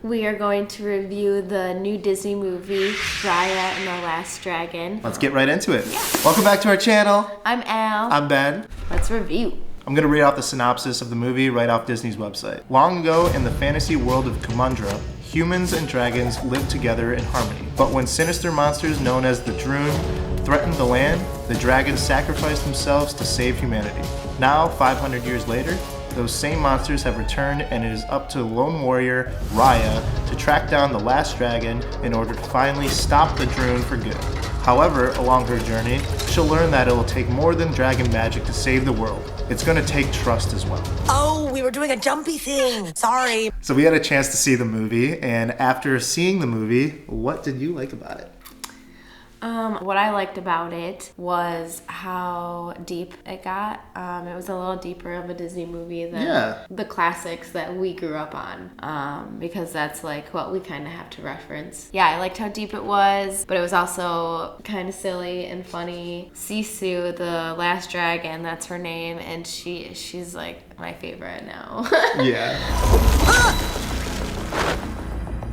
We are going to review the new Disney movie, Raya and the Last Dragon. Let's get right into it. Yeah. Welcome back to our channel. I'm Al. I'm Ben. Let's review. I'm going to read off the synopsis of the movie right off Disney's website. Long ago, in the fantasy world of Kumandra, humans and dragons lived together in harmony. But when sinister monsters known as the Didnt threatened the land, the dragons sacrificed themselves to save humanity. Now, 500 years later, those same monsters have returned, and it is up to lone warrior Raya to track down the last dragon in order to finally stop the Didnt for good. However, along her journey, she'll learn that it will take more than dragon magic to save the world. It's going to take trust as well. Oh, we were doing a jumpy thing. Sorry. So we had a chance to see the movie, and after seeing the movie, what did you like about it? What I liked about it was how deep it got. It was a little deeper of a Disney movie than the classics that we grew up on, because that's like what we kind of have to reference. Yeah, I liked how deep it was, but it was also kind of silly and funny. Sisu, the last dragon, that's her name, and she's like my favorite now. Yeah.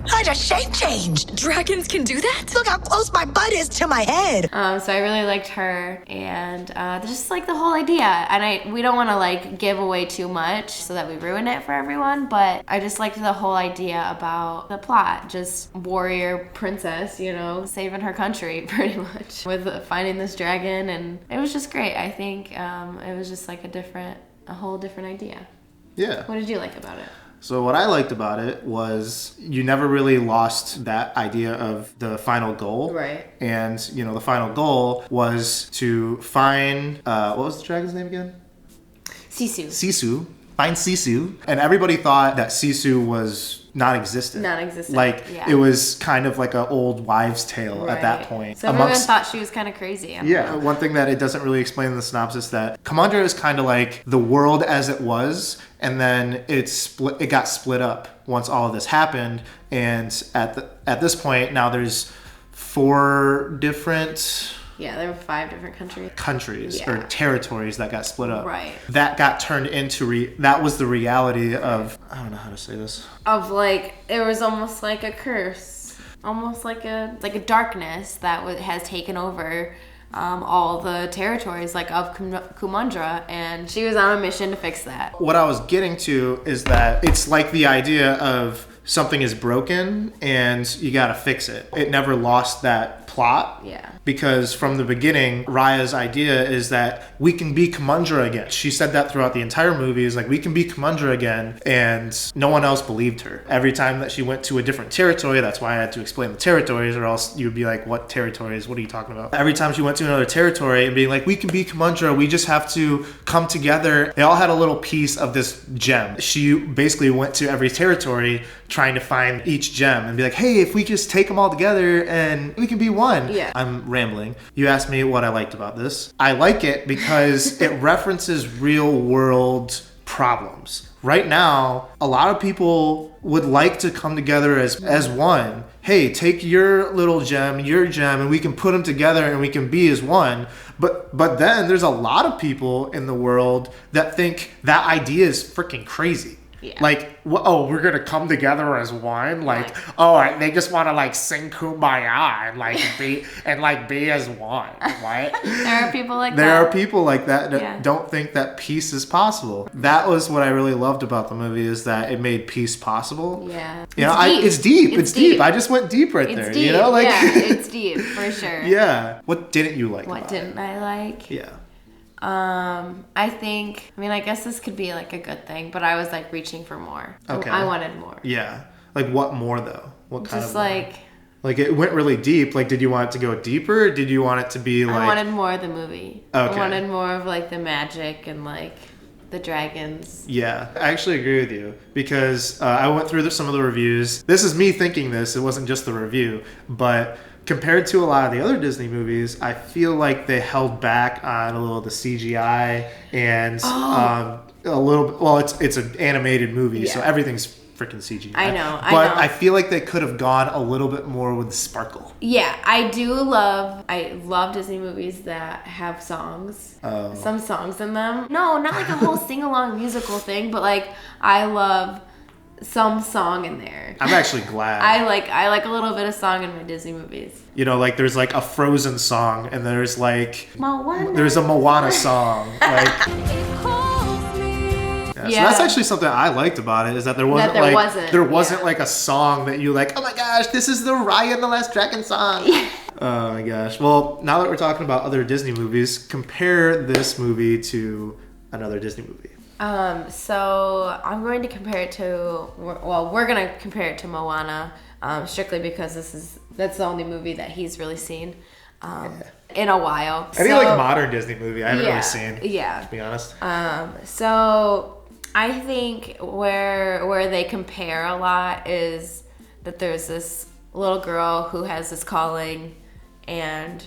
I just shape changed. Dragons can do that? Look how close my butt is to my head. So I really liked her, and just like the whole idea. And we don't want to like give away too much so that we ruin it for everyone, but I just liked the whole idea about the plot. Just warrior princess, you know, saving her country pretty much with finding this dragon, and it was just great. I think it was just like a whole different idea. Yeah. What did you like about it? So what I liked about it was you never really lost that idea of the final goal. Right. And, you know, the final goal was to find, what was the dragon's name again? Sisu. Sisu. Find Sisu. And everybody thought that Sisu was non-existent. Like, yeah. It was kind of like an old wives' tale at that point. So everyone thought she was kind of crazy. Yeah, one thing that it doesn't really explain in the synopsis, that Kumandra is kind of like the world as it was, and then it got split up once all of this happened, and at this point now there's 4 different... Yeah, there were 5 different countries. Or territories that got split up. Right. That got turned into that was the reality of, I don't know how to say this. Of like, it was almost like a curse, almost like a darkness that has taken over all the territories like of Kumandra, and she was on a mission to fix that. What I was getting to is that it's like the idea of something is broken and you gotta fix it. It never lost that plot. Yeah. Because from the beginning, Raya's idea is that we can be Kumandra again. She said that throughout the entire movie, is like, we can be Kumandra again, and no one else believed her. Every time that she went to a different territory, that's why I had to explain the territories, or else you'd be like, what territories? What are you talking about? Every time she went to another territory and being like, we can be Kumandra, we just have to come together. They all had a little piece of this gem. She basically went to every territory trying to find each gem and be like, hey, if we just take them all together and we can be one. Yeah. I'm rambling. You asked me what I liked about this. I like it because it references real world problems. Right now, a lot of people would like to come together as one. Hey, take your little gem, your gem, and we can put them together and we can be as one. But then there's a lot of people in the world that think that idea is freaking crazy. Yeah. Like, we're gonna come together as one. Like, they just want to like sing "Kumbaya" and be as one. What? There are people like there that. are people like that that don't think that peace is possible. That was what I really loved about the movie, is that it made peace possible. Yeah. You know, it's deep. It's deep. I just went deep right there. Deep. You know, like it's deep for sure. Yeah. What didn't you like? What didn't I like? Yeah. I guess this could be like a good thing, but I was like reaching for more. Okay. I wanted more. Yeah. Like, what more though? What kind Just of like more? Like, it went really deep. Like, did you want it to go deeper? Or did you want it to be like... I wanted more of the movie. Okay. I wanted more of like the magic and like the dragons. Yeah, I actually agree with you, because I went through some of the reviews. This is me thinking this. It wasn't just the review, but compared to a lot of the other Disney movies, I feel like they held back on a little of the CGI and a little bit. Well, it's an animated movie, so everything's freaking CGI. I know. I feel like they could have gone a little bit more with the sparkle. Yeah, I love Disney movies that have songs. Oh. Some songs in them. No, not like a whole sing-along musical thing, but like I love some song in there. I'm actually glad. I like a little bit of song in my Disney movies. You know, like there's like a Frozen song, and there's like Moana. There's a Moana song. Like, so that's actually something I liked about it, is that there wasn't like a song that you like, oh my gosh, this is the Raya and the Last Dragon song. Oh my gosh. Well, now that we're talking about other Disney movies, compare this movie to another Disney movie. So I'm going to compare it to, we're going to compare it to Moana, strictly because that's the only movie that he's really seen, in a while. Any like modern Disney movie I haven't really seen. Yeah. To be honest. So I think where they compare a lot is that there's this little girl who has this calling, and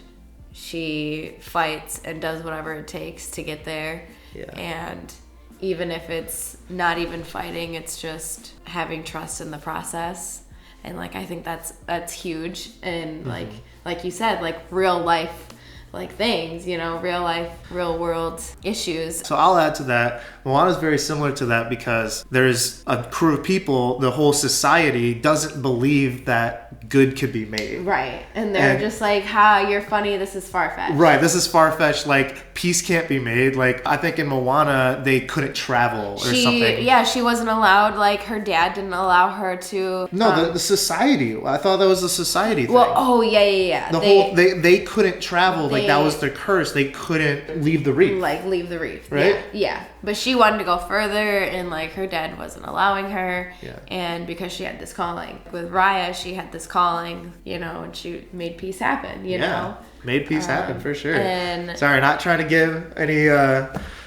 she fights and does whatever it takes to get there. Yeah. And even if it's not even fighting, it's just having trust in the process. And like, I think that's huge. And like you said, like real life, like things, you know, real life, real world issues. So I'll add to that. Moana is very similar to that because there's a crew of people, the whole society doesn't believe that good could be made. Right. And they're just like, you're funny, this is far-fetched. Right, this is far-fetched, like peace can't be made. Like I think in Moana they couldn't travel or something. Yeah, she wasn't allowed, like her dad didn't allow her to. No, the society. I thought that was the society thing. Well, yeah. They couldn't travel, like that was their curse. They couldn't leave the reef. Like leave the reef. Right? Yeah. But she wanted to go further, and like her dad wasn't allowing her. Yeah. And because she had this calling. With Raya, she had this calling, you know, and she made peace happen, you know. Made peace happen for sure. And sorry, not trying to give any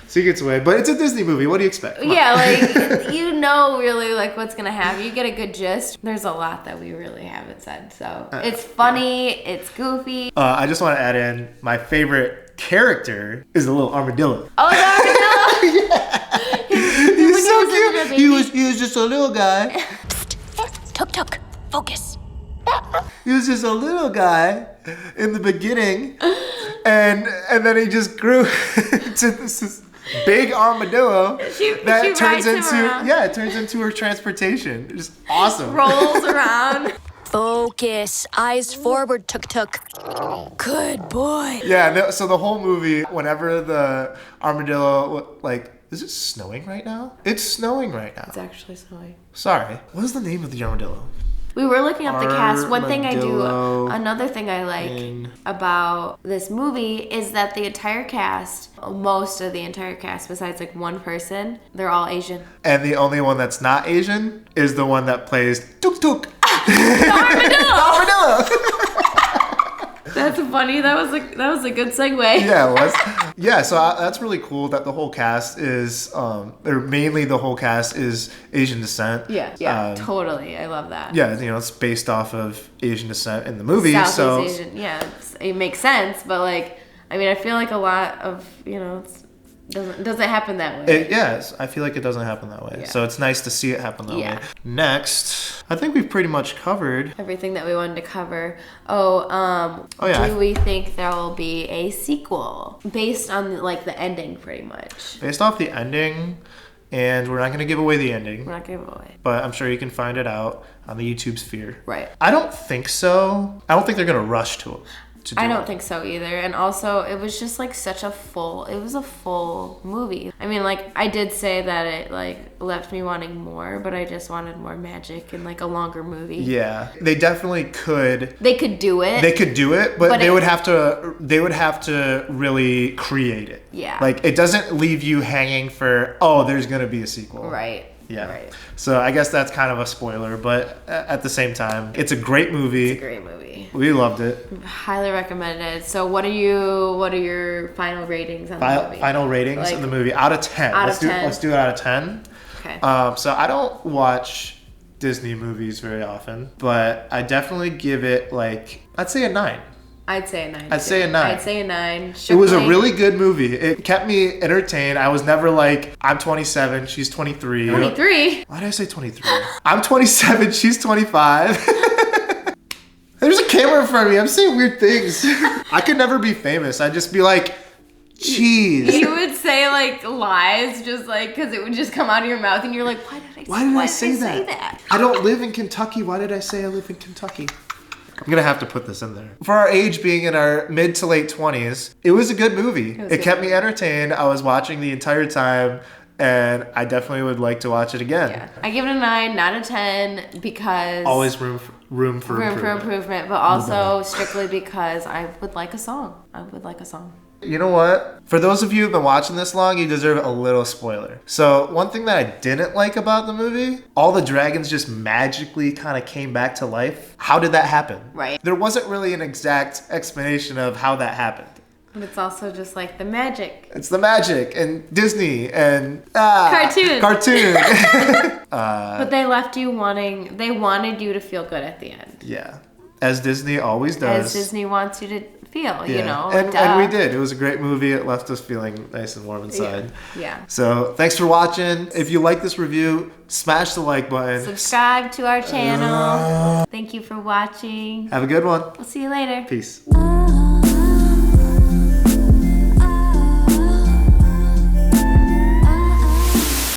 secrets away, but it's a Disney movie. What do you expect? Like you know really like what's gonna happen. You get a good gist. There's a lot that we really haven't said. So it's funny, it's goofy. I just want to add in my favorite character is the little armadillo. Oh, the armadillo! He's so cute. He was just a little guy. Psst. Tuk, focus. He was just a little guy in the beginning, and then he just grew to this big armadillo that turns into her transportation. It's just awesome. Rolls around. Focus. Eyes forward, Tuk. Good boy. Yeah, so the whole movie, whenever the armadillo, like, is it snowing right now? It's snowing right now. It's actually snowing. Sorry. What is the name of the armadillo? We were looking up the cast. Another thing I like about this movie is that the entire cast, most of the entire cast, besides like one person, they're all Asian. And the only one that's not Asian is the one that plays Tuk Tuk. The armadillo. Armadillo. That's funny. That was a good segue. Yeah, it was. Yeah, so that's really cool that the whole cast is, the whole cast is Asian descent. Yeah, totally. I love that. Yeah, you know, it's based off of Asian descent in the movie. Southeast Asian, yeah. It makes sense, but like, I mean, I feel like a lot of, you know, doesn't happen that way. Yes, I feel like it doesn't happen that way. Yeah. So it's nice to see it happen that way. Next, I think we've pretty much covered everything that we wanted to cover. Do we think there will be a sequel based on like the ending, pretty much? Based off the ending, and we're not going to give away the ending. We're not going to give it away. But I'm sure you can find it out on the YouTube sphere. Right. I don't think so. I don't think they're going to rush to it. I don't think so either. And also, it was just like a full movie. I mean, like, I did say that it like left me wanting more, but I just wanted more magic and like a longer movie. Yeah. They definitely could. They could do it. But they would have to really create it. Yeah. Like, it doesn't leave you hanging for, there's going to be a sequel. Right. Yeah. Right. So I guess that's kind of a spoiler, but at the same time, it's a great movie. It's a great movie. We loved it. Highly recommended. So what are your final ratings on the movie? Final ratings of the movie out of 10. Let's do it out of 10. Okay. So I don't watch Disney movies very often, but I definitely give it I'd say a 9. I'd say a 9. I'd say a 9. Strictly. It was a really good movie. It kept me entertained. I was never like, I'm 27, she's 23. 23? Why did I say 23? I'm 27, she's 25. There's a camera in front of me. I'm saying weird things. I could never be famous. I'd just be like, Cheese. You would say like lies just like because it would just come out of your mouth and you're like, why did I say that? I don't live in Kentucky. Why did I say I live in Kentucky? I'm going to have to put this in there. For our age being in our mid to late 20s, it was a good movie. It kept me entertained. I was watching the entire time. And I definitely would like to watch it again. Yeah. I give it a 9, not a 10, because... Always room for improvement, but also strictly because I would like a song. You know what? For those of you who've been watching this long, you deserve a little spoiler. So one thing that I didn't like about the movie, all the dragons just magically kind of came back to life. How did that happen? Right. There wasn't really an exact explanation of how that happened. But it's also just like the magic. It's the magic and Disney and cartoon. But they left you they wanted you to feel good at the end. Yeah. As Disney always does. As Disney wants you to feel, you know. And we did. It was a great movie. It left us feeling nice and warm inside. Yeah. So thanks for watching. If you like this review, smash the like button. Subscribe to our channel. Thank you for watching. Have a good one. We'll see you later. Peace.